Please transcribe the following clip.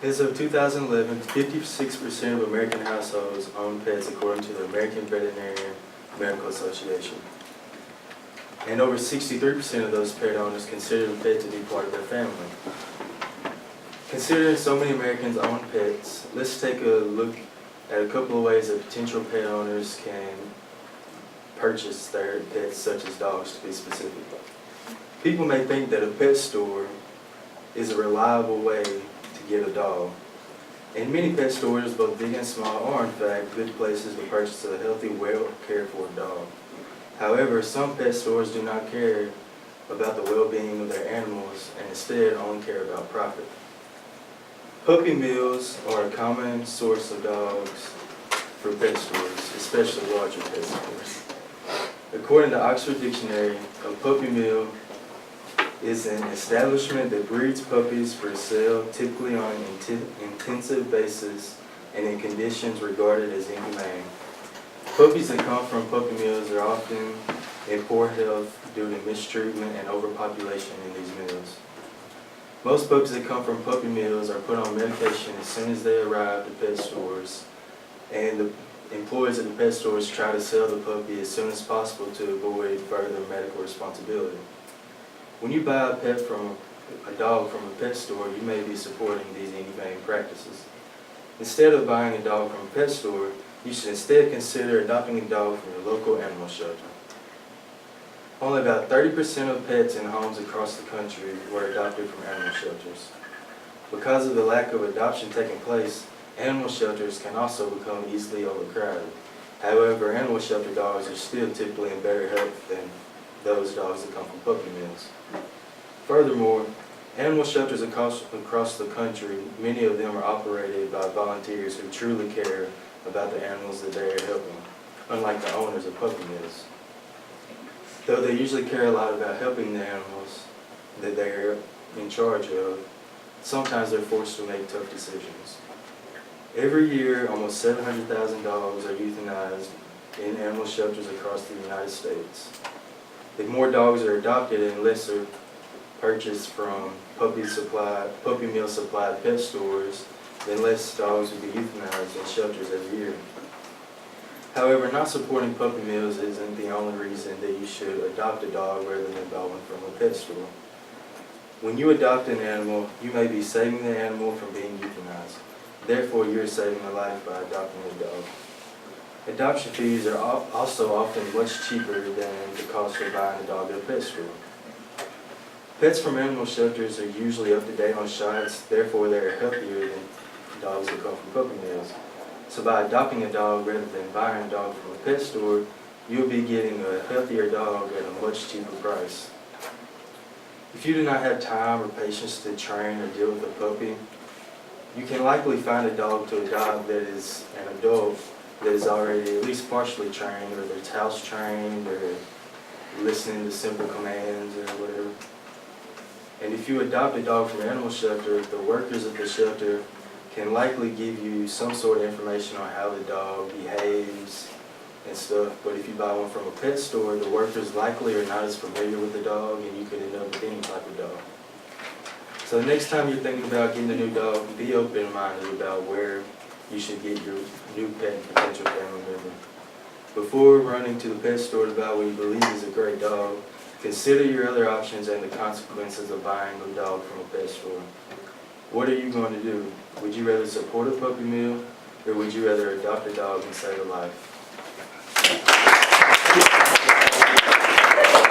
As of 2011, 56% of American households own pets according to the American Veterinary Medical Association. And over 63% of those pet owners consider a pet to be part of their family. Considering so many Americans own pets, let's take a look at a couple of ways that potential pet owners can purchase their pets, such as dogs to be specific. People may think that a pet store is a reliable way to get a dog. And many pet stores, both big and small, are in fact good places to purchase a healthy, well-cared-for dog. However, some pet stores do not care about the well-being of their animals and instead only care about profit. Puppy mills are a common source of dogs for pet stores, especially larger pet stores. According to Oxford Dictionary, a puppy mill is an establishment that breeds puppies for sale, typically on an intensive basis and in conditions regarded as inhumane. Puppies that come from puppy mills are often in poor health due to mistreatment and overpopulation in these mills. Most puppies that come from puppy mills are put on medication as soon as they arrive at pet stores, and the employees at the pet stores try to sell the puppy as soon as possible to avoid further medical responsibility. When you buy a dog from a pet store, you may be supporting these inhumane practices. Instead of buying a dog from a pet store, you should instead consider adopting a dog from your local animal shelter. Only about 30% of pets in homes across the country were adopted from animal shelters. Because of the lack of adoption taking place, animal shelters can also become easily overcrowded. However, animal shelter dogs are still typically in better health than those dogs that come from puppy mills. Furthermore, animal shelters across the country, many of them are operated by volunteers who truly care about the animals that they are helping, unlike the owners of puppy mills. Though they usually care a lot about helping the animals that they are in charge of, sometimes they're forced to make tough decisions. Every year, almost 700,000 dogs are euthanized in animal shelters across the United States. If more dogs are adopted and less are purchased from puppy mill supplied pet stores, then less dogs will be euthanized in shelters every year. However, not supporting puppy mills isn't the only reason that you should adopt a dog rather than buy one from a pet store. When you adopt an animal, you may be saving the animal from being euthanized. Therefore, you're saving a life by adopting a dog. Adoption fees are also often much cheaper than the cost of buying a dog at a pet store. Pets from animal shelters are usually up to date on shots, therefore they are healthier than dogs that come from puppy mills. So by adopting a dog rather than buying a dog from a pet store, you'll be getting a healthier dog at a much cheaper price. If you do not have time or patience to train or deal with a puppy, you can likely find a dog to adopt that is an adult that is already at least partially trained, or that's house trained, or listening to simple commands or whatever. And if you adopt a dog from an animal shelter, the workers at the shelter can likely give you some sort of information on how the dog behaves and stuff. But if you buy one from a pet store, the workers likely are not as familiar with the dog, and you could end up with any type of dog. So the next time you're thinking about getting a new dog, be open-minded about where you should get your new pet and potential family member. Before running to the pet store to buy what you believe is a great dog, consider your other options and the consequences of buying a dog from a pet store. What are you going to do? Would you rather support a puppy mill, or would you rather adopt a dog and save a life?